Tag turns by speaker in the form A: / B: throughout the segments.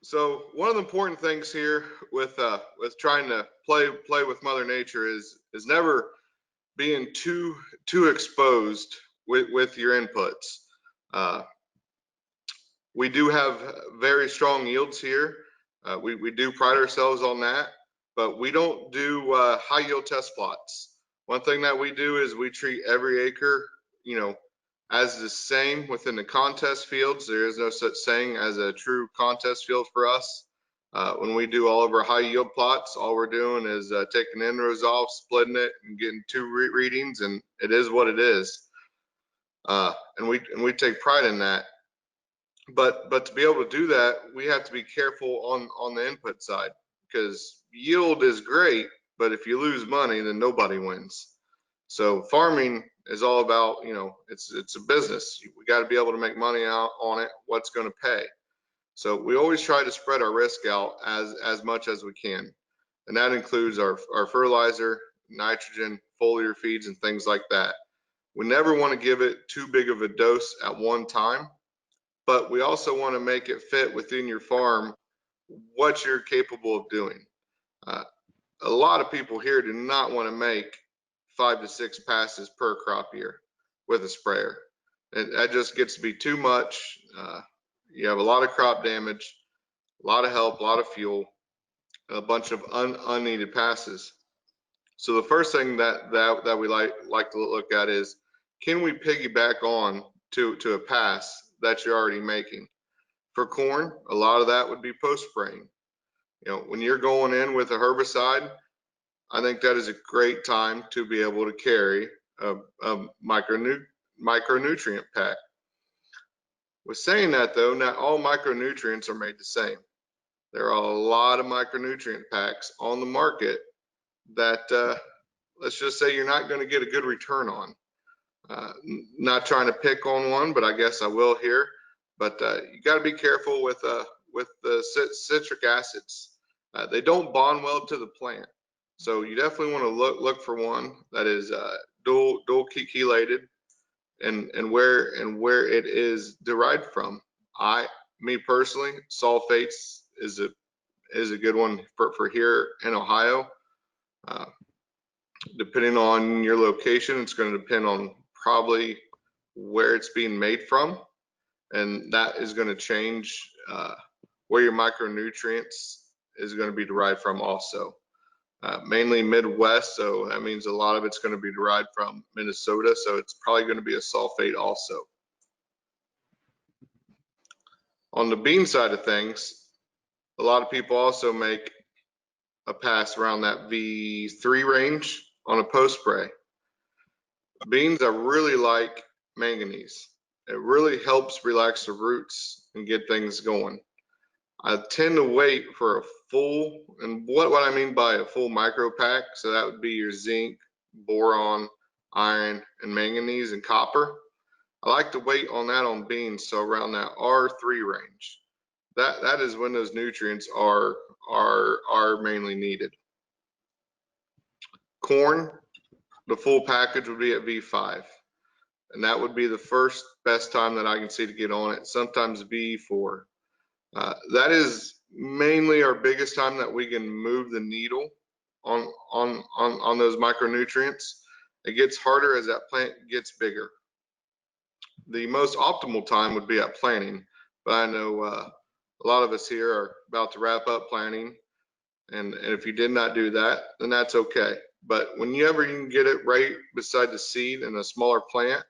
A: So one of the important things here with trying to play with Mother Nature is never being too exposed with your inputs. Uh, we do have very strong yields here. We do pride ourselves on that, but we don't do high yield test plots. One thing that we do is we treat every acre, you know, as the same within the contest fields. There is no such thing as a true contest field for us. When we do all of our high yield plots, all we're doing is taking end rows off, splitting it, and getting two readings, and it is what it is. And we take pride in that. But to be able to do that, we have to be careful on the input side, because yield is great, but if you lose money, then nobody wins. So farming is all about, it's a business. We got to be able to make money out on it. What's going to pay? So we always try to spread our risk out as much as we can, and that includes our fertilizer, nitrogen, foliar feeds, and things like that. We never want to give it too big of a dose at one time, but we also want to make it fit within your farm what you're capable of doing. Uh, a lot of people here do not want to make 5 to 6 passes per crop year with a sprayer. That just gets to be too much. You have a lot of crop damage, a lot of help, a lot of fuel, a bunch of unneeded passes. So the first thing that we like to look at is, can we piggyback on to a pass that you're already making? For corn, a lot of that would be post spraying. When you're going in with a herbicide, I think that is a great time to be able to carry a micronutrient pack. With saying that though, not all micronutrients are made the same. There are a lot of micronutrient packs on the market that let's just say you're not going to get a good return on. Not trying to pick on one, but I guess I will here. But you got to be careful with the citric acids. They don't bond well to the plant, so you definitely want to look for one that is dual chelated and where it is derived from. Me personally, sulfates is a good one for here in Ohio. Uh, Depending on your location, it's going to depend on probably where it's being made from, and that is going to change where your micronutrients is going to be derived from also. Mainly Midwest, so that means a lot of it's going to be derived from Minnesota, so it's probably going to be a sulfate also. On the bean side of things, a lot of people also make a pass around that V3 range on a post spray. Beans, I really like manganese. It really helps relax the roots and get things going. I tend to wait for a full, and what I mean by a full micro pack, so that would be your zinc, boron, iron, and manganese and copper. I like to wait on that on beans, so around that R3 range. That is when those nutrients are mainly needed. Corn, the full package would be at V5, and that would be the first best time that I can see to get on it. Sometimes V4. That is mainly our biggest time that we can move the needle on those micronutrients. It gets harder as that plant gets bigger. The most optimal time would be at planting, but I know a lot of us here are about to wrap up planting, and if you did not do that, then that's okay. But whenever you can get it right beside the seed in a smaller plant,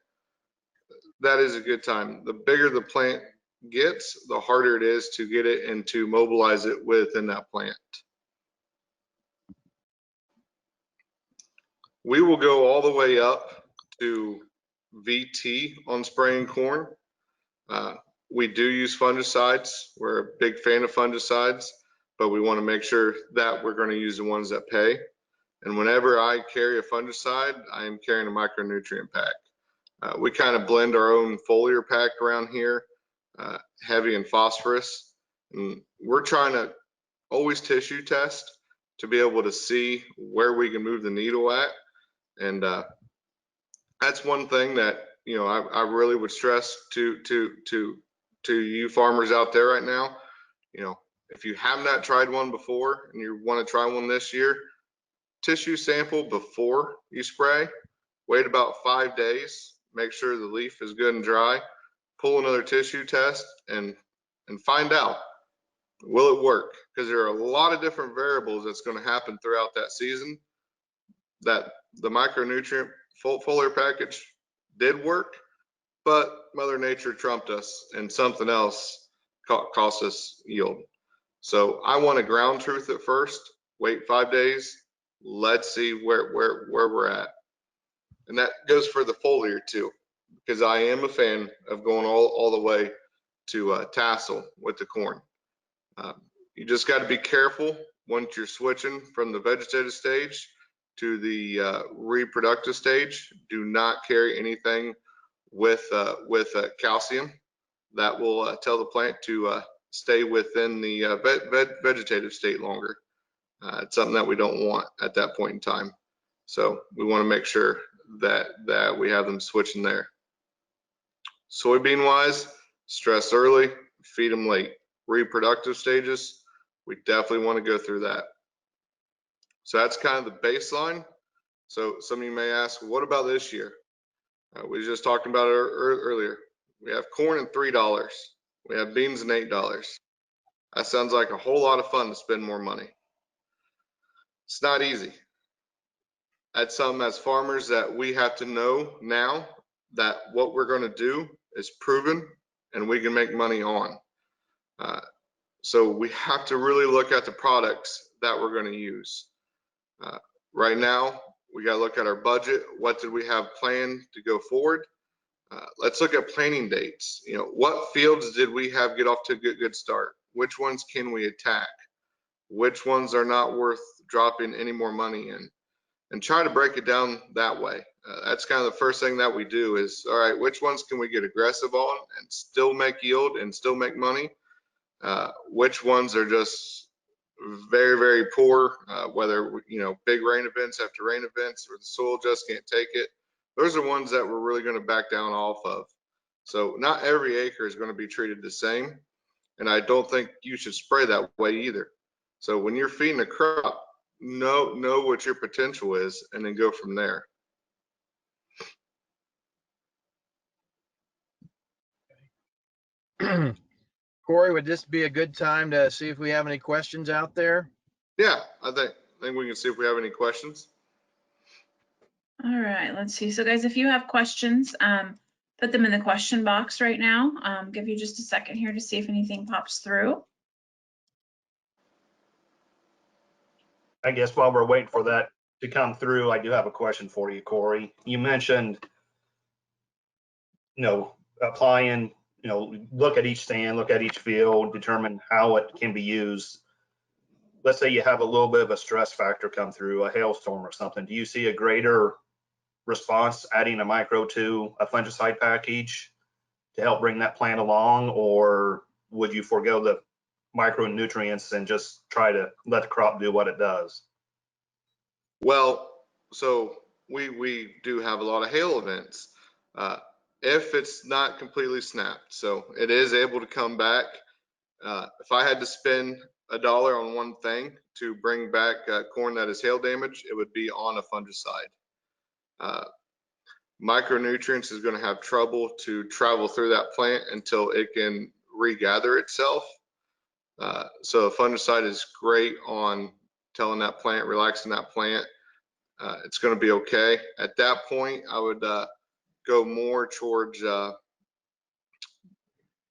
A: that is a good time. The bigger the plant gets, the harder it is to get it and to mobilize it within that plant. We will go all the way up to VT on spraying corn. We do use fungicides. We're a big fan of fungicides, but we want to make sure that we're going to use the ones that pay. And whenever I carry a fungicide, I am carrying a micronutrient pack. We kind of blend our own foliar pack around here, heavy in phosphorus. And we're trying to always tissue test to be able to see where we can move the needle at. And that's one thing that I really would stress to you farmers out there right now. If you have not tried one before and you want to try one this year, tissue sample before you spray, wait about 5 days, make sure the leaf is good and dry, pull another tissue test and find out, will it work? Because there are a lot of different variables that's going to happen throughout that season. That the micronutrient foliar package did work, but Mother Nature trumped us and something else cost us yield. So I want to ground truth at first, wait 5 days, let's see where we're at. And that goes for the foliar too, because I am a fan of going all the way to tassel with the corn. You just got to be careful once you're switching from the vegetative stage to the reproductive stage. Do not carry anything with calcium. That will tell the plant to stay within the vegetative state longer. It's something that we don't want at that point in time. So we want to make sure that we have them switching there. Soybean wise, stress early, feed them late. Reproductive stages, we definitely want to go through that. So that's kind of the baseline. So some of you may ask, what about this year? We were just talking about it earlier. We have corn at $3. We have beans at $8. That sounds like a whole lot of fun to spend more money. It's not easy. That's something as farmers that we have to know now that what we're going to do is proven and we can make money on. So we have to really look at the products that we're going to use. Right now, we got to look at our budget. What did we have planned to go forward? Let's look at planting dates. You know, what fields did we have get off to a good start? Which ones can we attack? Which ones are not worth dropping any more money in? And try to break it down that way. That's kind of the first thing that we do is, all right, which ones can we get aggressive on and still make yield and still make money? Which ones are just very poor, whether, you know, big rain events after rain events or the soil just can't take it. Those are ones that we're really going to back down off of. So not every acre is going to be treated the same. And I don't think you should spray that way either. So when you're feeding a crop, know what your potential is and then go from there.
B: Cory, would this be a good time to see if we have any questions out there?
A: Yeah, I think we can see if we have any questions.
C: All right, let's see. So guys, if you have questions, put them in the question box right now. Give you just a second here to see if anything pops through.
D: I guess while we're waiting for that to come through, I do have a question for you, Cory. You mentioned, you know, applying, you know, look at each stand, look at each field, determine how it can be used. Let's say you have a little bit of a stress factor come through, a hailstorm or something. Do you see a greater response adding a micro to a fungicide package to help bring that plant along, or would you forego the micronutrients and just try to let the crop do what it does?
A: Well, so we do have a lot of hail events. If it's not completely snapped, so it is able to come back. If I had to spend $1 on one thing to bring back corn that is hail damage, it would be on a fungicide. Micronutrients is going to have trouble to travel through that plant until it can regather itself. So a fungicide is great on telling that plant, relaxing that plant. It's going to be okay. At that point, I would go more towards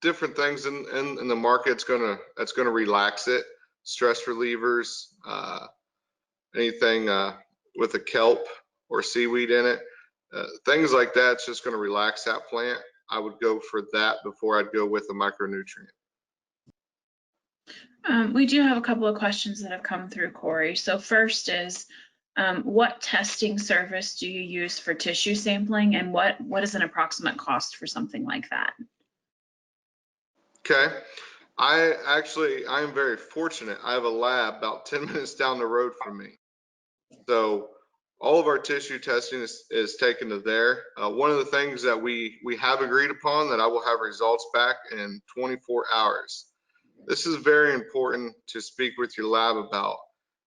A: different things in the market. It's going to relax it. Stress relievers, anything with a kelp or seaweed in it, things like that. It's just going to relax that plant. I would go for that before I'd go with a micronutrient.
C: We do have a couple of questions that have come through, Cory. So first is, what testing service do you use for tissue sampling, and what is an approximate cost for something like that?
A: Okay, I'm very fortunate. I have a lab about 10 minutes down the road from me. So all of our tissue testing is taken to there. One of the things that we have agreed upon that I will have results back in 24 hours. This is very important to speak with your lab about.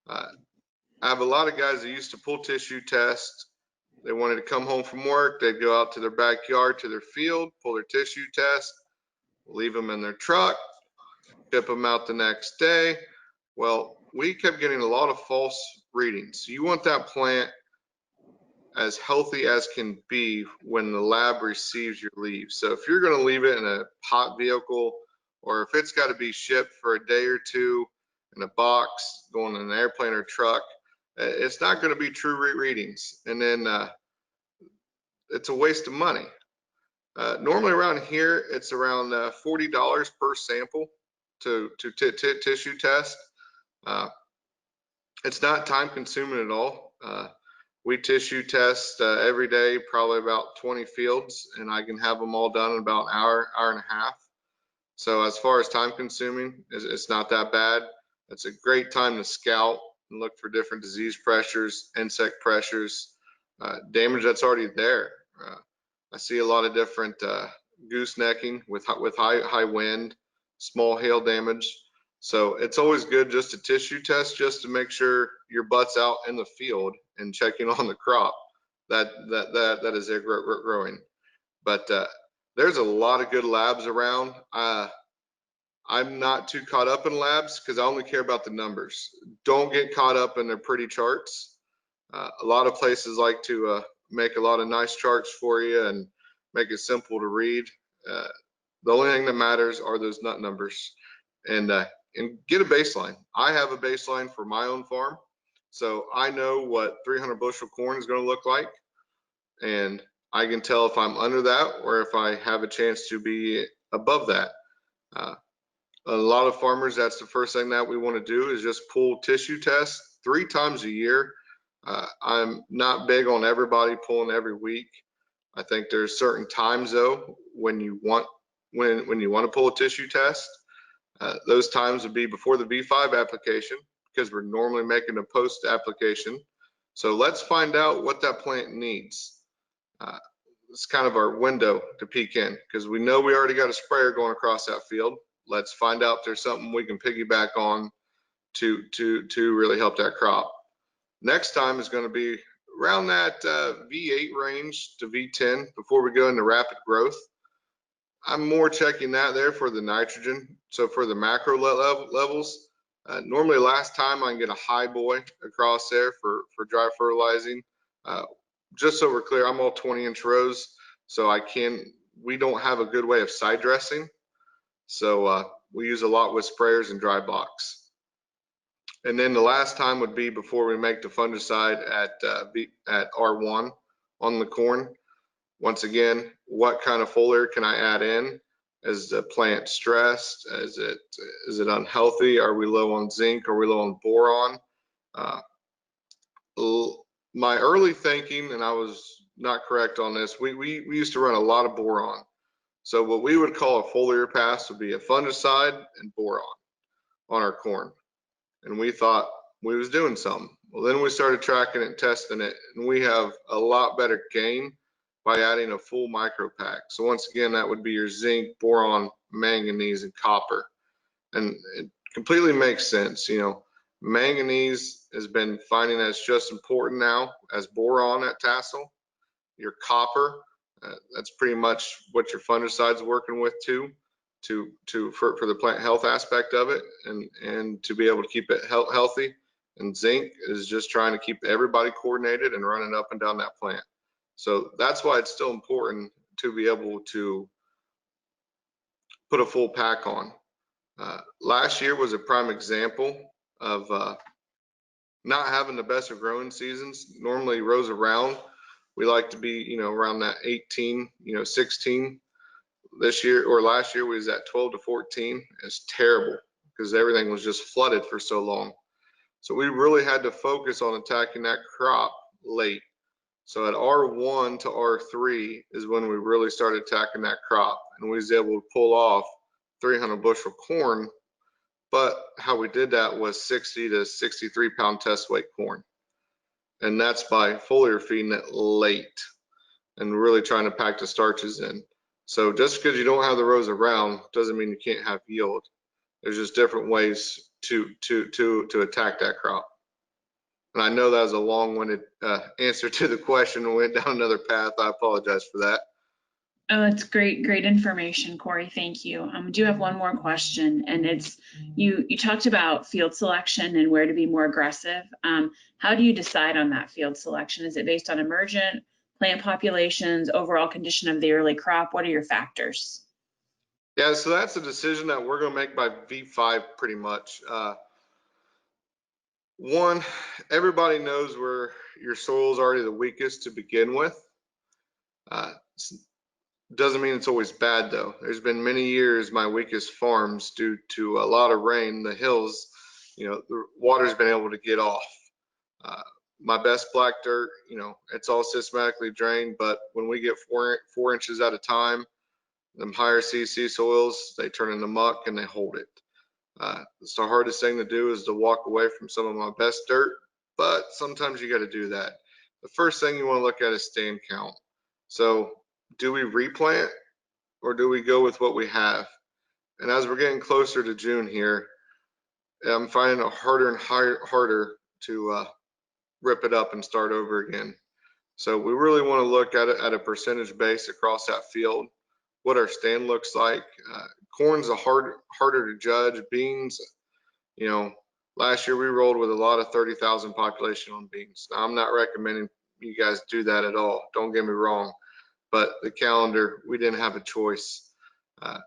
A: I have a lot of guys that used to pull tissue test. They wanted to come home from work. They'd go out to their backyard, to their field, pull their tissue test, leave them in their truck, ship them out the next day. Well, we kept getting a lot of false readings. You want that plant as healthy as can be when the lab receives your leaf. So if you're going to leave it in a hot vehicle, or if it's got to be shipped for a day or two in a box going in an airplane or truck, it's not going to be true readings. And then it's a waste of money. Normally around here, it's around $40 per sample to tissue test. It's not time consuming at all. We tissue test every day, probably about 20 fields, and I can have them all done in about an hour, hour and a half. So as far as time consuming, it's not that bad. It's a great time to scout and look for different disease pressures, insect pressures, damage that's already there. I see a lot of different goosenecking with high wind, small hail damage. So it's always good just to tissue test, just to make sure your butt's out in the field and checking on the crop that is there growing. But there's a lot of good labs around. I'm not too caught up in labs because I only care about the numbers. Don't get caught up in their pretty charts. A lot of places like to make a lot of nice charts for you and make it simple to read. The only thing that matters are those nut numbers, and get a baseline. I have a baseline for my own farm, so I know what 300 bushel corn is going to look like, and I can tell if I'm under that or if I have a chance to be above that. A lot of farmers, that's the first thing that we want to do is just pull tissue tests 3 times a year. I'm not big on everybody pulling every week. I think there's certain times though when you want to pull a tissue test. Those times would be before the V5 application, because we're normally making a post application. So let's find out what that plant needs. It's kind of our window to peek in, because we know we already got a sprayer going across that field. Let's find out if there's something we can piggyback on to really help that crop. Next time is going to be around that V8 range to V10 before we go into rapid growth. I'm more checking that there for the nitrogen. So for the macro levels, normally last time I can get a high boy across there for dry fertilizing. Just so we're clear, I'm all 20-inch rows, so we don't have a good way of side dressing. So we use a lot with sprayers and dry box. And then the last time would be before we make the fungicide at R1 on the corn. Once again, what kind of foliar can I add in? Is the plant stressed? Is it unhealthy? Are we low on zinc? Are we low on boron? My early thinking, and I was not correct on this, we used to run a lot of boron. So what we would call a foliar pass would be a fungicide and boron on our corn. And we thought we was doing something. Well, then we started tracking it and testing it, and we have a lot better gain by adding a full micro pack. So once again, that would be your zinc, boron, manganese, and copper. And it completely makes sense. You know, manganese has been finding that it's just important now as boron at tassel. Your copper, that's pretty much what your fungicide's working with too, for the plant health aspect of it, and to be able to keep it healthy. And zinc is just trying to keep everybody coordinated and running up and down that plant. So that's why it's still important to be able to put a full pack on. Last year was a prime example of not having the best of growing seasons. Normally rows around, we like to be, you know, around that 18, 16. This year or last year we was at 12 to 14. It's terrible because everything was just flooded for so long. So we really had to focus on attacking that crop late. So at R1 to R3 is when we really started attacking that crop, and we was able to pull off 300 bushel corn. But how we did that was 60 to 63 pound test weight corn. And that's by foliar feeding it late and really trying to pack the starches in. So just because you don't have the rows around doesn't mean you can't have yield. There's just different ways to attack that crop. And I know that was a long-winded answer to the question and went down another path. I apologize for that.
C: Oh, it's great information, Cory. Thank you. I do have one more question, and it's you talked about field selection and where to be more aggressive. How do you decide on that field selection? Is it based on emergent, plant populations, overall condition of the early crop? What are your factors?
A: Yeah, so that's a decision that we're going to make by V5 pretty much. One, everybody knows where your soil is already the weakest to begin with. Doesn't mean it's always bad though. There's been many years my weakest farms, due to a lot of rain, the hills, the water's been able to get off. My best black dirt, it's all systematically drained, but when we get 4 inches at a time, them higher CC soils, they turn into muck and they hold it. It's the hardest thing to do is to walk away from some of my best dirt, but sometimes you got to do that. The first thing you want to look at is stand count. So do we replant or do we go with what we have? And as we're getting closer to June here, I'm finding it harder and harder to rip it up and start over again. So we really want to look at it at a percentage base across that field, what our stand looks like. Corn's harder to judge. Beans, last year we rolled with a lot of 30,000 population on beans. Now, I'm not recommending you guys do that at all. Don't get me wrong. But the calendar, we didn't have a choice.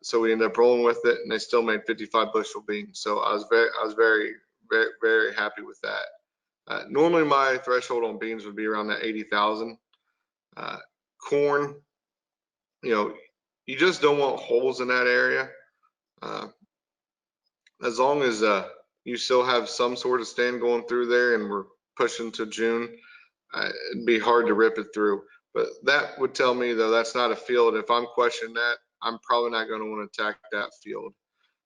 A: So we ended up rolling with it, and they still made 55 bushel beans. So I was very, very, very happy with that. Normally my threshold on beans would be around that 80,000. Corn, you just don't want holes in that area. As long as you still have some sort of stand going through there, and we're pushing to June, it'd be hard to rip it through. But that would tell me, though, that's not a field. If I'm questioning that, I'm probably not going to want to attack that field.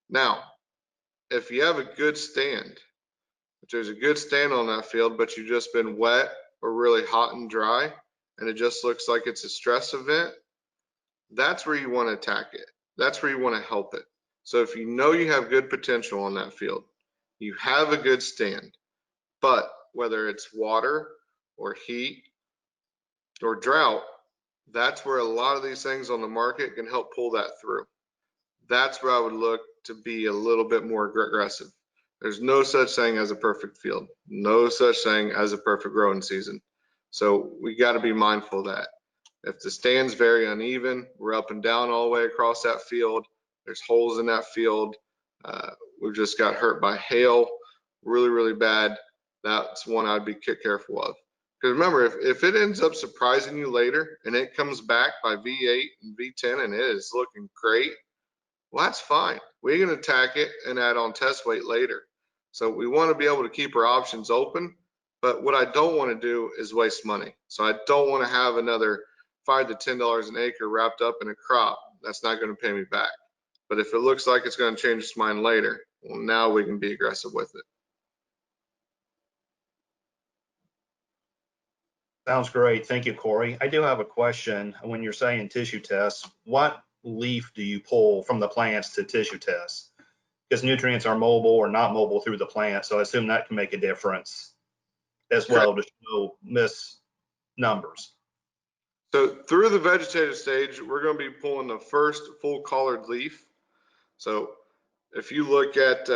A: Now, if you have a good stand, if there's a good stand on that field, but you've just been wet or really hot and dry, and it just looks like it's a stress event, that's where you want to attack it. That's where you want to help it. So if you know you have good potential on that field, you have a good stand, but whether it's water or heat or drought, that's where a lot of these things on the market can help pull that through. That's where I would look to be a little bit more aggressive. There's no such thing as a perfect field, no such thing as a perfect growing season. So we got to be mindful of that. If the stand's very uneven, we're up and down all the way across that field, there's holes in that field, we've just got hurt by hail really, really bad, that's one I'd be careful of. Because remember, if it ends up surprising you later and it comes back by V8 and V10 and it is looking great, well, that's fine. We can attack it and add on test weight later. So we want to be able to keep our options open, but what I don't want to do is waste money. So I don't want to have another $5 to $10 an acre wrapped up in a crop that's not going to pay me back. But if it looks like it's going to change its mind later, well, now we can be aggressive with it.
D: Sounds great. Thank you, Cory. I do have a question. When you're saying tissue tests, what leaf do you pull from the plants to tissue tests? Because nutrients are mobile or not mobile through the plant, so I assume that can make a difference as well to show miss numbers.
A: So through the vegetative stage, we're going to be pulling the first full collared leaf. So if you look at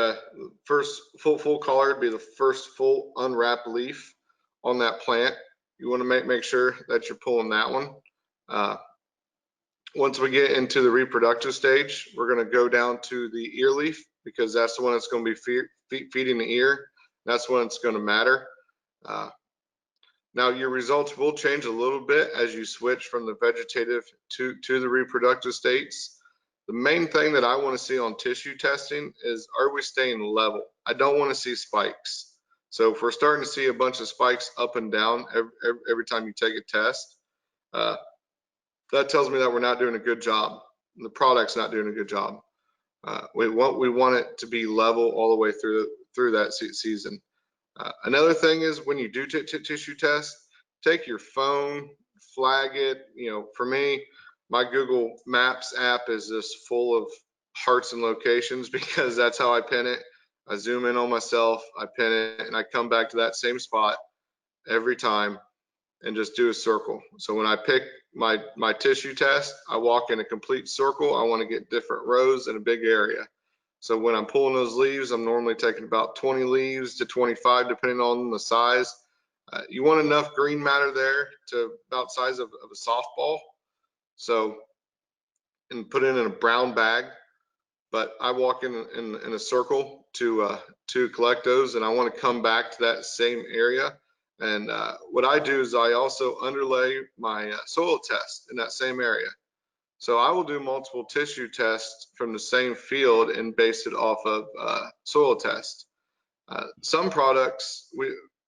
A: first full collared, be the first full unwrapped leaf on that plant. You want to make sure that you're pulling that one. Once we get into the reproductive stage, we're going to go down to the ear leaf, because that's the one that's going to be feeding the ear. That's when it's going to matter. Now your results will change a little bit as you switch from the vegetative to the reproductive states. The main thing that I want to see on tissue testing is, are we staying level? I don't want to see spikes. So if we're starting to see a bunch of spikes up and down every time you take a test, that tells me that we're not doing a good job. The product's not doing a good job. We want it to be level all the way through that season. Another thing is, when you do tissue test, take your phone, flag it. For me, my Google Maps app is just full of hearts and locations because that's how I pin it. I zoom in on myself, I pin it, and I come back to that same spot every time and just do a circle. So when I pick my tissue test, I walk in a complete circle. I want to get different rows in a big area. So when I'm pulling those leaves, I'm normally taking about 20 leaves to 25, depending on the size. You want enough green matter there to about size of a softball. So, and put it in a brown bag. But I walk in a circle to collect those, and I want to come back to that same area. And what I do is I also underlay my soil test in that same area. So I will do multiple tissue tests from the same field and base it off of soil test. Some products,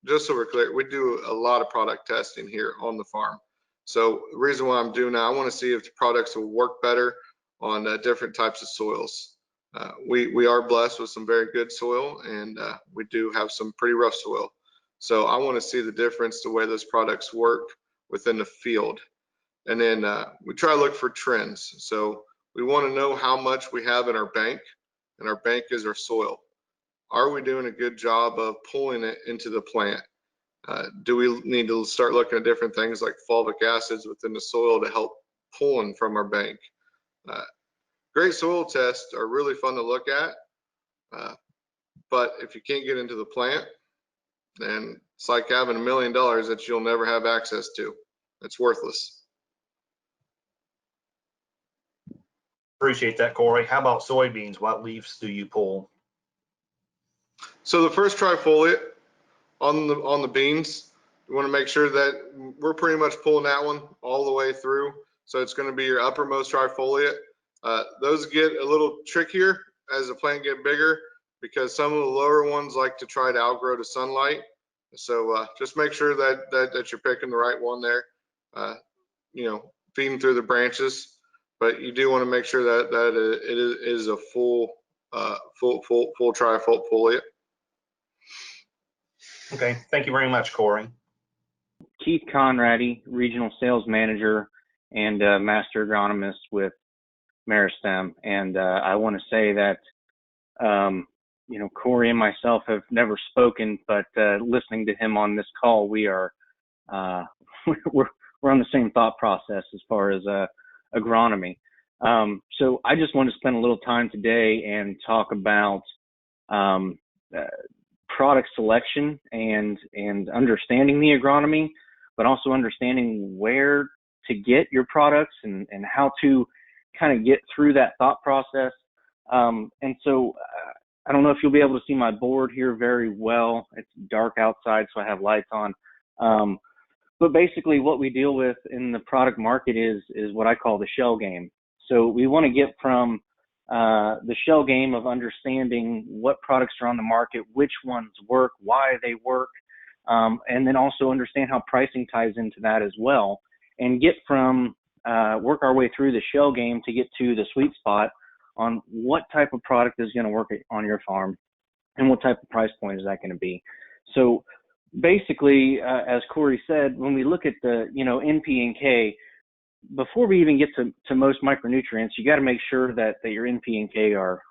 A: just so we're clear, we do a lot of product testing here on the farm. So the reason why I'm doing that, I want to see if the products will work better on different types of soils. We are blessed with some very good soil, and we do have some pretty rough soil. So I want to see the difference, the way those products work within the field. And then we try to look for trends. So we want to know how much we have in our bank, and our bank is our soil. Are we doing a good job of pulling it into the plant? Do we need to start looking at different things like fulvic acids within the soil to help pulling from our bank? Great soil tests are really fun to look at, but if you can't get into the plant, then it's like having $1 million that you'll never have access to. It's worthless.
D: Appreciate that, Cory. How about soybeans? What leaves do you pull?
A: So the first trifoliate on the beans, you want to make sure that we're pretty much pulling that one all the way through. So it's going to be your uppermost trifoliate. Those get a little trickier as the plant get bigger because some of the lower ones like to try to outgrow to sunlight. So just make sure that you're picking the right one there. Feeding through the branches, but you do want to make sure that it is a full trifoliate.
D: Okay, thank you very much, Cory.
E: Keith Konradi, Regional Sales Manager and Master Agronomist with Meristem. And I want to say that, Cory and myself have never spoken, but listening to him on this call, we are, we're on the same thought process as far as agronomy. So I just want to spend a little time today and talk about product selection and understanding the agronomy, but also understanding where to get your products and how to kind of get through that thought process. And so I don't know if you'll be able to see my board here very well. It's dark outside, so I have lights on. But basically what we deal with in the product market is what I call the shell game. So we want to get from the shell game of understanding what products are on the market, which ones work, why they work, and then also understand how pricing ties into that as well, and get from work our way through the shell game to get to the sweet spot on what type of product is going to work on your farm and what type of price point is that going to be. So basically, as Cory said, when we look at the NP and K, before we even get to most micronutrients, you got to make sure that your NP and K are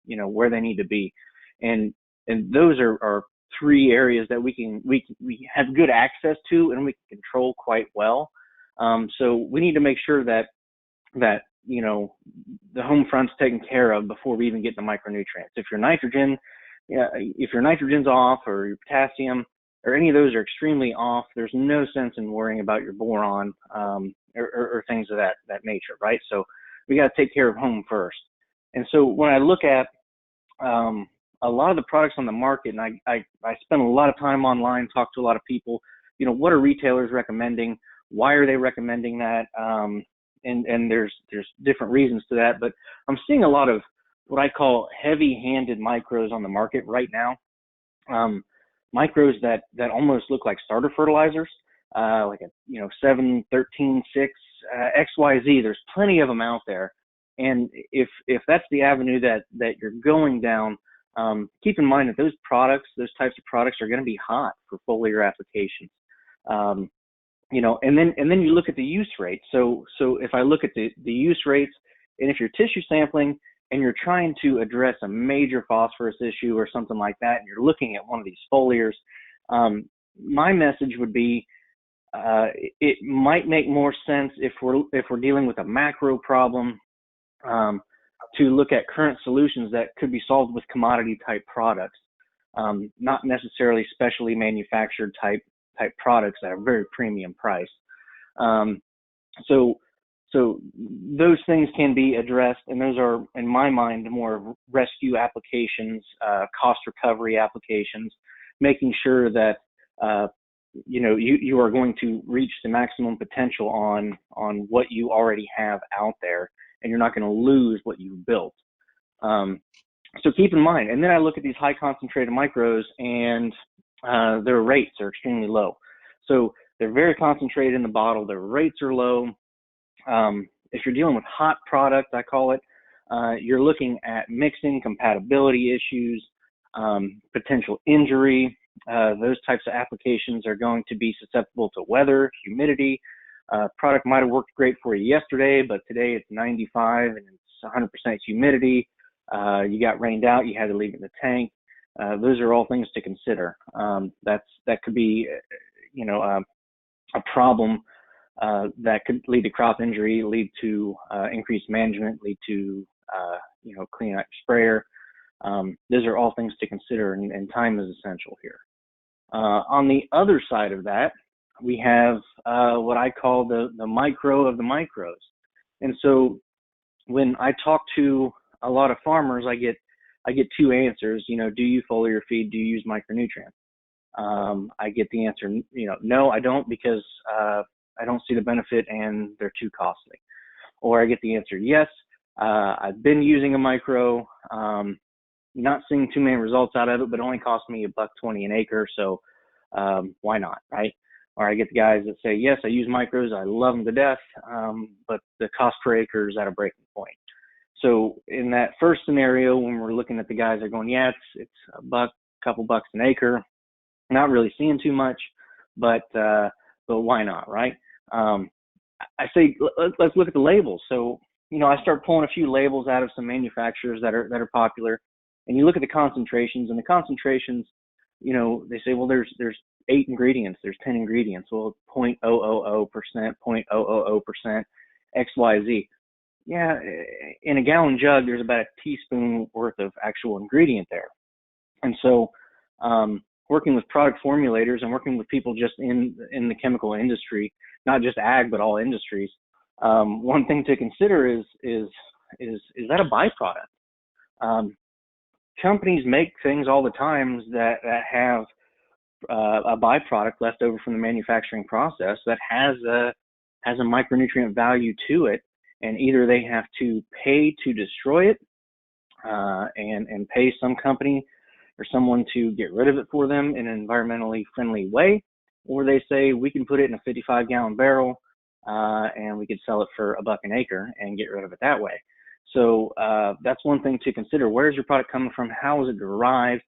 E: where they need to be, and those are three areas that we have good access to and we can control quite well. So we need to make sure that the home front's taken care of before we even get to micronutrients. If your nitrogen's off, or your potassium, or any of those are extremely off, there's no sense in worrying about your boron or things of that nature, right? So we got to take care of home first. And so when I look at a lot of the products on the market, and I spend a lot of time online, talk to a lot of people, what are retailers recommending? Why are they recommending that? And there's different reasons to that, but I'm seeing a lot of what I call heavy-handed micros on the market right now. Micros that almost look like starter fertilizers, like 7, 13, 6, XYZ. There's plenty of them out there. And if that's the avenue that you're going down, keep in mind that those types of products are going to be hot for foliar applications. And then you look at the use rate. So if I look at the use rates, and if you're tissue sampling and you're trying to address a major phosphorus issue or something like that, and you're looking at one of these foliars, my message would be, it might make more sense if we're dealing with a macro problem, to look at current solutions that could be solved with commodity type products, not necessarily specially manufactured type products at a very premium price. So those things can be addressed, and those are, in my mind, more rescue applications, cost recovery applications, making sure that you are going to reach the maximum potential on what you already have out there, and you're not going to lose what you've built. So keep in mind, and then I look at these high concentrated micros, and their rates are extremely low. So they're very concentrated in the bottle, their rates are low. If you're dealing with hot product, I call it, you're looking at mixing, compatibility issues, potential injury. Those types of applications are going to be susceptible to weather, humidity. Product might have worked great for you yesterday, but today it's 95 and it's 100% humidity. You got rained out, you had to leave it in the tank. Those are all things to consider. That could be, a problem that could lead to crop injury, lead to increased management, lead to clean out your sprayer. Those are all things to consider, and time is essential here. On the other side of that, we have what I call the micro of the micros. And so when I talk to a lot of farmers, I get two answers. Do you foliar feed? Do you use micronutrients? I get the answer, no, I don't, because I don't see the benefit and they're too costly. Or I get the answer, yes, I've been using a micro, not seeing too many results out of it, but it only cost me $1.20 an acre, so why not, right? Or I get the guys that say, yes, I use micros, I love them to death, but the cost per acre is at a breaking point. So in that first scenario, when we're looking at the guys that are going, yeah, it's $1, couple bucks an acre, not really seeing too much, but why not, right? I say let's look at the labels. So I start pulling a few labels out of some manufacturers that are popular, and you look at the concentrations, and the concentrations, they say, well, there's 8 ingredients, there's 10 ingredients, well, 0.000%, 0.000%, XYZ. Yeah, in a gallon jug, there's about a teaspoon worth of actual ingredient there. And so working with product formulators and working with people just in the chemical industry, not just ag, but all industries, one thing to consider is that a byproduct? Companies make things all the time that have a byproduct left over from the manufacturing process that has a micronutrient value to it, and either they have to pay to destroy it and pay some company or someone to get rid of it for them in an environmentally friendly way, or they say we can put it in a 55-gallon barrel and we could sell it for $1 an acre and get rid of it that way. So that's one thing to consider. Where's your product coming from? How is it derived?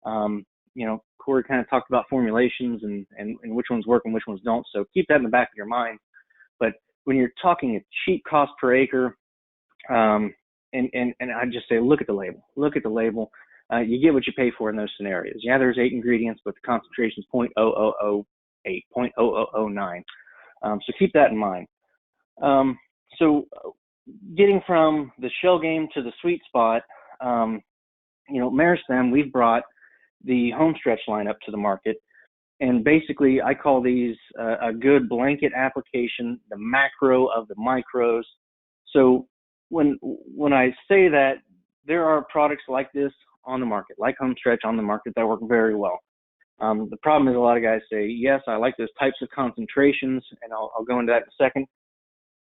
E: Cory kind of talked about formulations and which ones work and which ones don't. So keep that in the back of your mind. But when you're talking a cheap cost per acre, and I just say, look at the label. Look at the label. You get what you pay for in those scenarios. Yeah, there's 8 ingredients, but the concentration is 0.0008, 0.0009. So keep that in mind. So getting from the shell game to the sweet spot, Meristem, we've brought the home stretch line up to the market. And basically, I call these a good blanket application, the macro of the micros. So when I say that, there are products like this on the market, like home stretch on the market, that work very well. The problem is a lot of guys say, yes, I like those types of concentrations, and I'll go into that in a second.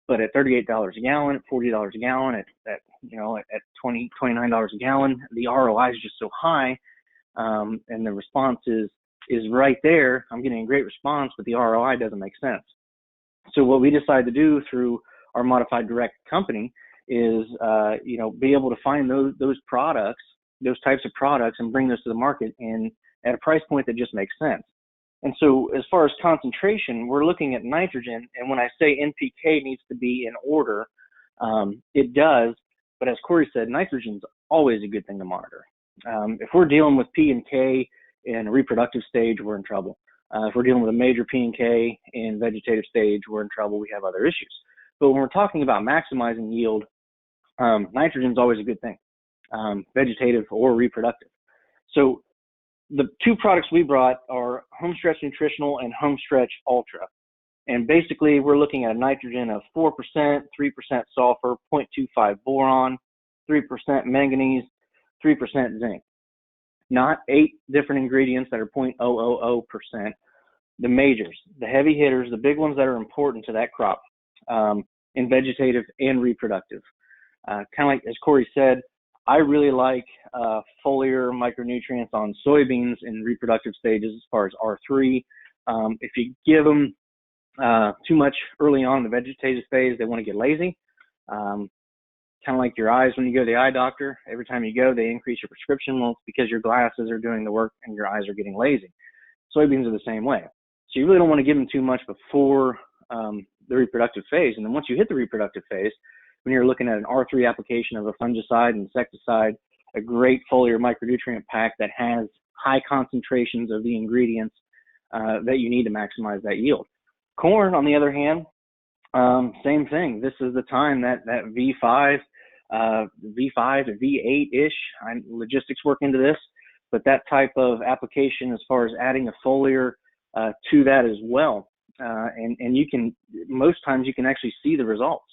E: But at $38 a gallon, at $40 a gallon, at $29 a gallon, the ROI is just so high, and the response is right there. I'm getting a great response, but the ROI doesn't make sense. So what we decided to do through our modified direct company is, be able to find those products, those types of products, and bring those to the market at a price point that just makes sense. And so as far as concentration, we're looking at nitrogen. And when I say NPK needs to be in order, it does, But as Cory said, nitrogen's always a good thing to monitor. If we're dealing with P and K in a reproductive stage, we're in trouble. If we're dealing with a major P and K in vegetative stage, we're in trouble. We have other issues. But when we're talking about maximizing yield, nitrogen's always a good thing, vegetative or reproductive. So the two products we brought are Homestretch Nutritional and Homestretch Ultra. And basically, we're looking at a nitrogen of 4%, 3% sulfur, 0.25 boron, 3% manganese, 3% zinc. Not 8 different ingredients that are 0.000%. The majors, the heavy hitters, the big ones that are important to that crop in vegetative and reproductive. Kind of like, as Cory said, I really like foliar micronutrients on soybeans in reproductive stages as far as R3. If you give them too much early on in the vegetative phase, they want to get lazy. Kind of like your eyes when you go to the eye doctor. Every time you go, they increase your prescription. Well, it's because your glasses are doing the work and your eyes are getting lazy. Soybeans are the same way. So you really don't want to give them too much before the reproductive phase. And then once you hit the reproductive phase, when you're looking at an R3 application of a fungicide, insecticide, a great foliar micronutrient pack that has high concentrations of the ingredients that you need to maximize that yield. Corn, on the other hand, same thing. This is the time that V5 to V8-ish, logistics work into this, but that type of application as far as adding a foliar to that as well. And you can, most times you can actually see the results.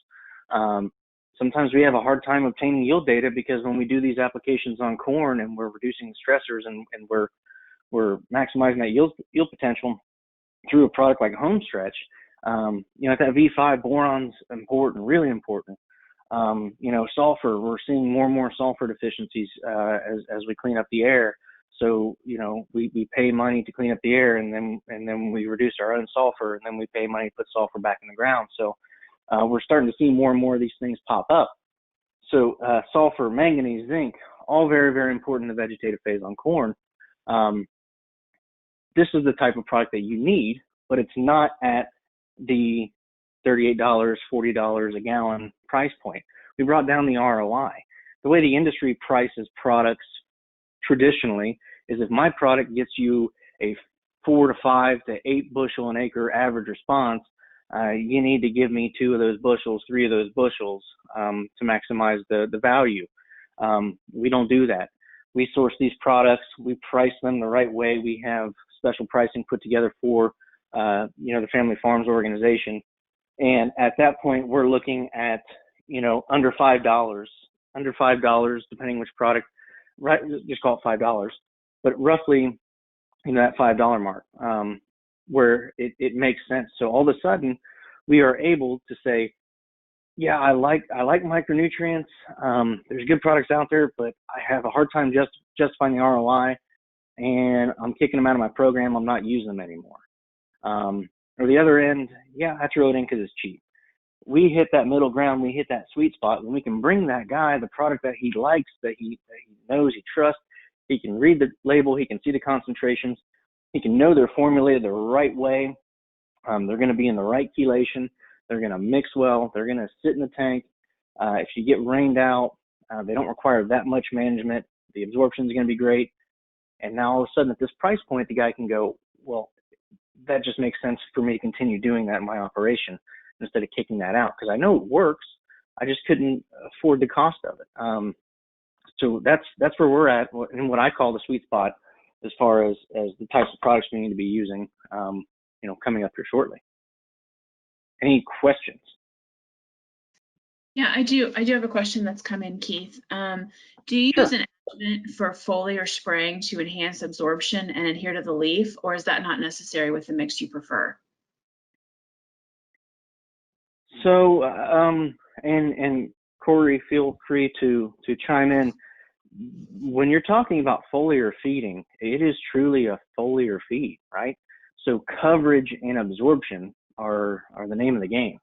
E: Sometimes we have a hard time obtaining yield data because when we do these applications on corn and we're reducing the stressors and we're maximizing that yield potential through a product like Homestretch, that V5 boron's important, really important. Sulfur, we're seeing more and more sulfur deficiencies as we clean up the air. So, we pay money to clean up the air and then we reduce our own sulfur and then we pay money to put sulfur back in the ground. So we're starting to see more and more of these things pop up. So sulfur, manganese, zinc, all very, very important in the vegetative phase on corn. This is the type of product that you need, but it's not at the $38, $40 a gallon price point. We brought down the ROI. The way the industry prices products traditionally is if my product gets you a 4 to 5 to 8 bushel an acre average response, you need to give me 2 of those bushels, 3 of those bushels to maximize the value. We don't do that. We source these products, we price them the right way. We have special pricing put together for the Family Farms organization. And at that point, we're looking at, under $5, depending which product, right? Just call it $5, but roughly, that $5 mark, where it makes sense. So all of a sudden, we are able to say, yeah, I like micronutrients. There's good products out there, but I have a hard time justifying the ROI, and I'm kicking them out of my program. I'm not using them anymore. Or the other end, yeah, I throw it in because it's cheap. We hit that middle ground. We hit that sweet spot when we can bring that guy the product that he likes, that he knows, he trusts. He can read the label. He can see the concentrations. He can know they're formulated the right way. They're going to be in the right chelation. They're going to mix well. They're going to sit in the tank. If you get rained out, they don't require that much management. The absorption is going to be great. And now all of a sudden at this price point, the guy can go, well, that just makes sense for me to continue doing that in my operation instead of kicking that out, because I know it works. I just couldn't afford the cost of it. So that's where we're at, and what I call the sweet spot as far as the types of products we need to be using, coming up here shortly. Any questions?
C: Yeah, I do have a question that's come in, Keith. Do you use an adjuvant for foliar spraying to enhance absorption and adhere to the leaf, or is that not necessary with the mix you prefer?
E: So, and Cory, feel free to chime in. When you're talking about foliar feeding, it is truly a foliar feed, right? So coverage and absorption are the name of the game.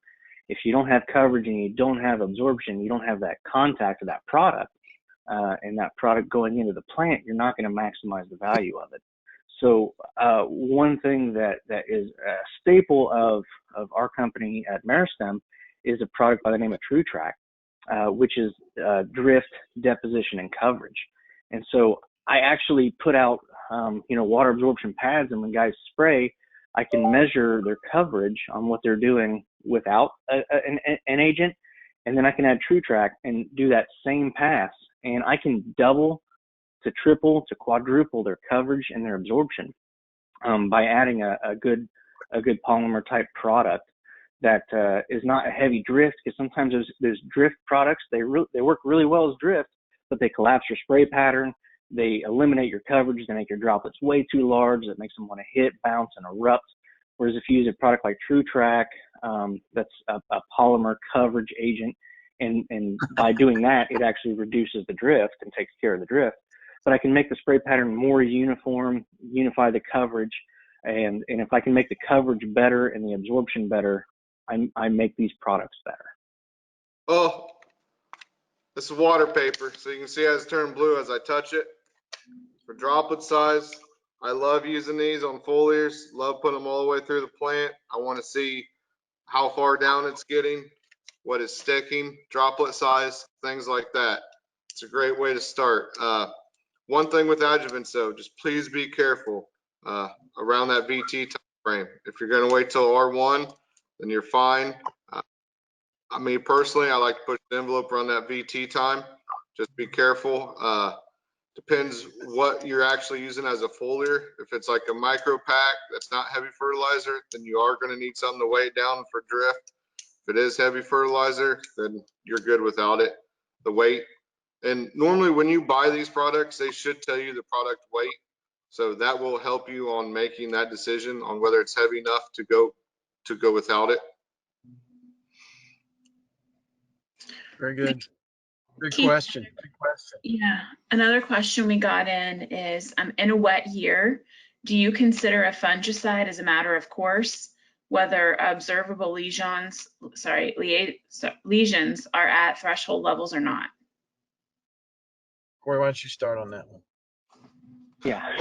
E: If you don't have coverage and you don't have absorption, you don't have that contact of that product and that product going into the plant, you're not going to maximize the value of it. So one thing that is a staple of our company at Meristem is a product by the name of TrueTrack. which is drift, deposition, and coverage. And so I actually put out, water absorption pads, and when guys spray, I can measure their coverage on what they're doing without an agent, and then I can add TrueTrack and do that same pass, and I can double to triple to quadruple their coverage and their absorption by adding a good polymer type product that is not a heavy drift, because sometimes those drift products, they work really well as drift, but they collapse your spray pattern, they eliminate your coverage, they make your droplets way too large, that makes them want to hit, bounce, and erupt. Whereas if you use a product like TrueTrack, that's a polymer coverage agent, and by doing that, it actually reduces the drift and takes care of the drift. But I can make the spray pattern more uniform, unify the coverage, and if I can make the coverage better and the absorption better, I make these products better.
A: Oh, this is water paper, so you can see how it's turned blue as I touch it. For droplet size, I love using these on foliars, love putting them all the way through the plant. I want to see how far down it's getting, what is sticking, droplet size, things like that. It's a great way to start. One thing with adjuvants though, just please be careful around that VT time frame. If you're going to wait till R1, then you're fine. Me personally, I like to push the envelope around that VT time. Just be careful. Depends what you're actually using as a foliar. If it's like a micro pack that's not heavy fertilizer, then you are going to need something to weigh it down for drift. If it is heavy fertilizer, then you're good without it, the weight. And normally when you buy these products, they should tell you the product weight. So that will help you on making that decision on whether it's heavy enough to go without it.
B: Very good. Good
C: Keith,
B: question. Good question.
C: Yeah, another question we got in is, in a wet year, do you consider a fungicide as a matter of course, whether observable lesions are at threshold levels or not?
B: Cory, why don't you start on that one?
E: Yeah.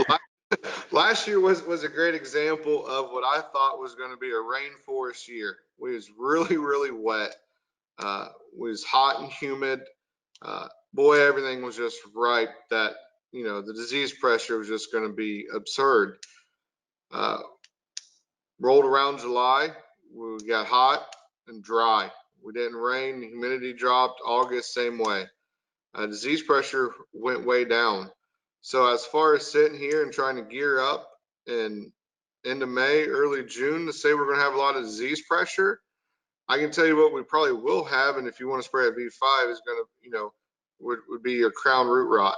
A: Last year was a great example of what I thought was going to be a rainforest year. We was really, really wet. Was hot and humid. Boy, everything was just ripe that, the disease pressure was just going to be absurd. Rolled around July, we got hot and dry. We didn't rain, humidity dropped. August, same way. Disease pressure went way down. So as far as sitting here and trying to gear up in end of May, early June to say we're going to have a lot of disease pressure, I can tell you what we probably will have, and if you want to spray a V5, is going to, would be your crown root rot,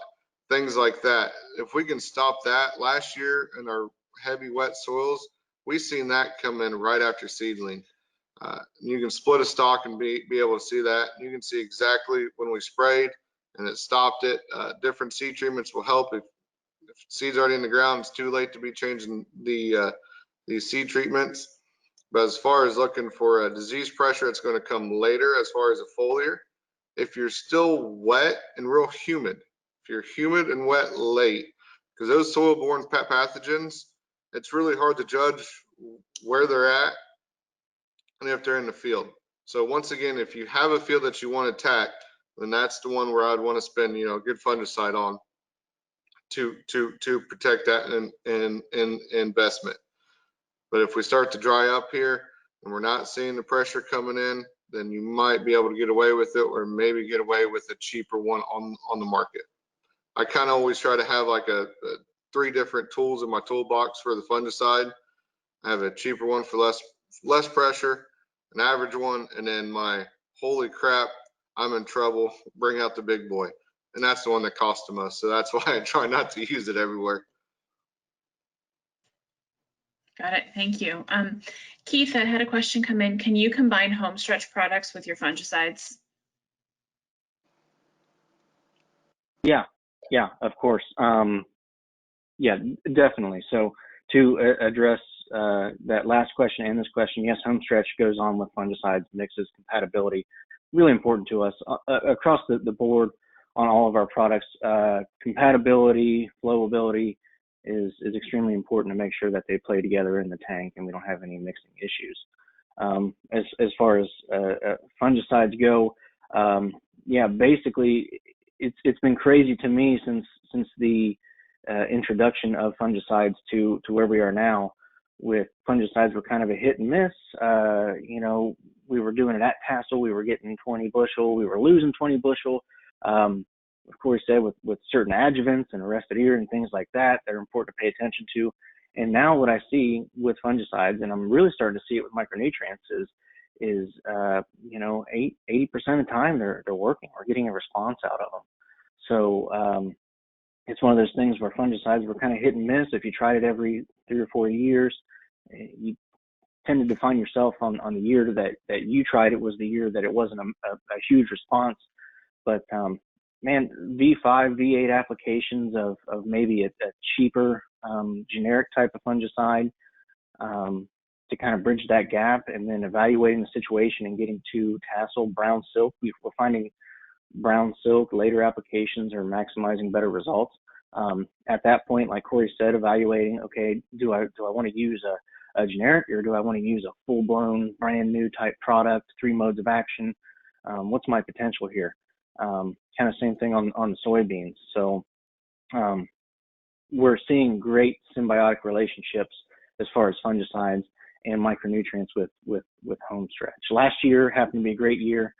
A: things like that. If we can stop that, last year in our heavy wet soils, we seen that come in right after seedling. You can split a stalk and be able to see that. You can see exactly when we sprayed and it stopped it. Different seed treatments will help. If seed's already in the ground, it's too late to be changing the seed treatments. But as far as looking for a disease pressure, it's going to come later as far as a foliar. If you're still wet and real humid, if you're humid and wet late, because those soil-borne pathogens, it's really hard to judge where they're at and if they're in the field. So once again, if you have a field that you want to attack, then that's the one where I'd want to spend, a good fungicide on to protect that investment. But if we start to dry up here and we're not seeing the pressure coming in, then you might be able to get away with it, or maybe get away with a cheaper one on the market. I kind of always try to have like a 3 different tools in my toolbox for the fungicide. I have a cheaper one for less pressure, an average one, and then my holy crap, I'm in trouble, bring out the big boy. And that's the one that costs the most. So that's why I try not to use it everywhere.
C: Got it. Thank you. Keith, I had a question come in. Can you combine home stretch products with your fungicides?
E: Yeah, of course. Yeah, definitely. So to address that last question and this question, yes, home stretch goes on with fungicides, mixes, compatibility, really important to us across the board on all of our products. Compatibility, flowability is extremely important to make sure that they play together in the tank and we don't have any mixing issues. As far as fungicides go, yeah, basically it's been crazy to me since the introduction of fungicides to where we are now. With fungicides were kind of a hit and miss. You know, we were doing it at tassel, we were getting 20 bushel, we were losing 20 bushel. Of course, said with certain adjuvants and arrested ear and things like that are important to pay attention to. And now what I see with fungicides, and I'm really starting to see it with micronutrients, is you know, 80% of the time they're working. We're getting a response out of them. So it's one of those things where fungicides were kind of hit and miss. If you tried it every 3 or 4 years, you tended to find yourself on the year that you tried it was the year that it wasn't a huge response. But man, V5, V8 applications of maybe a cheaper generic type of fungicide to kind of bridge that gap, and then evaluating the situation and getting to tassel, brown silk. We're finding brown silk later applications are maximizing better results. At that point, like Cory said, evaluating, okay, do I want to use a generic, or do I want to use a full-blown brand new type product, 3 modes of action? What's my potential here? Kind of same thing on soybeans. So we're seeing great symbiotic relationships as far as fungicides and micronutrients with home stretch. Last year happened to be a great year,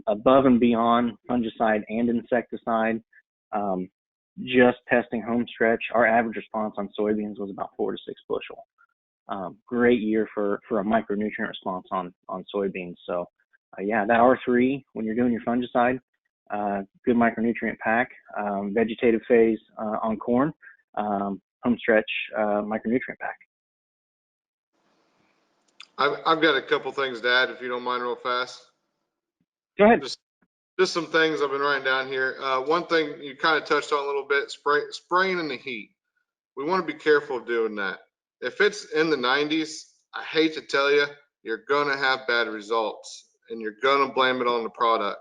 E: above and beyond fungicide and insecticide. Just testing home stretch, our average response on soybeans was about 4 to 6 bushel. Great year for a micronutrient response on soybeans. So yeah, that R3 when you're doing your fungicide, good micronutrient pack. Vegetative phase on corn, home stretch micronutrient pack.
A: I've got a couple things to add, if you don't mind, real fast.
E: Go ahead.
A: Just some things I've been writing down here. One thing you kind of touched on a little bit, spraying in the heat. We want to be careful of doing that. If it's in the 90s, I hate to tell you, you're going to have bad results, and you're going to blame it on the product.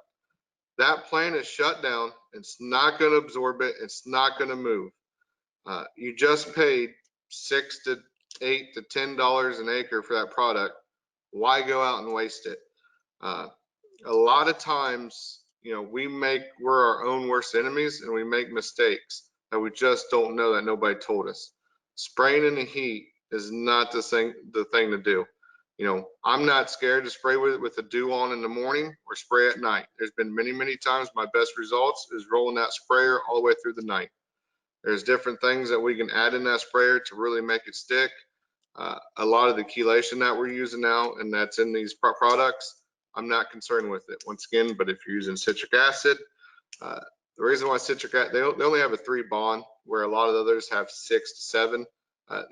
A: That plant is shut down. It's not going to absorb it. It's not going to move. You just paid $6 to $8 to $10 an acre for that product. Why go out and waste it? A lot of times, you know, we're our own worst enemies, and we make mistakes that we just don't know that nobody told us. Spraying in the heat is not the thing to do. You know, I'm not scared to spray with the dew on in the morning or spray at night. There's been many times my best results is rolling that sprayer all the way through the night. There's different things that we can add in that sprayer to really make it stick. A lot of the chelation that we're using now, and that's in these products, I'm not concerned with it once again. But if you're using citric acid, the reason why citric acid, they only have a 3 bond, where a lot of the others have 6 to 7.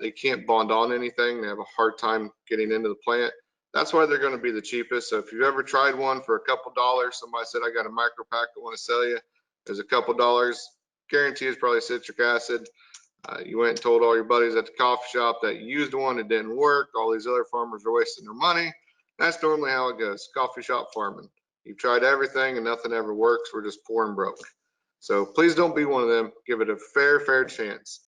A: They can't bond on anything. They have a hard time getting into the plant. That's why they're going to be the cheapest. So if you've ever tried one for a couple dollars, somebody said, I got a micro pack I want to sell you, there's a couple dollars, guarantee it's probably citric acid. You went and told all your buddies at the coffee shop that you used one, it didn't work. All these other farmers are wasting their money. That's normally how it goes. Coffee shop farming. You've tried everything and nothing ever works. We're just poor and broke. So please don't be one of them. Give it a fair chance.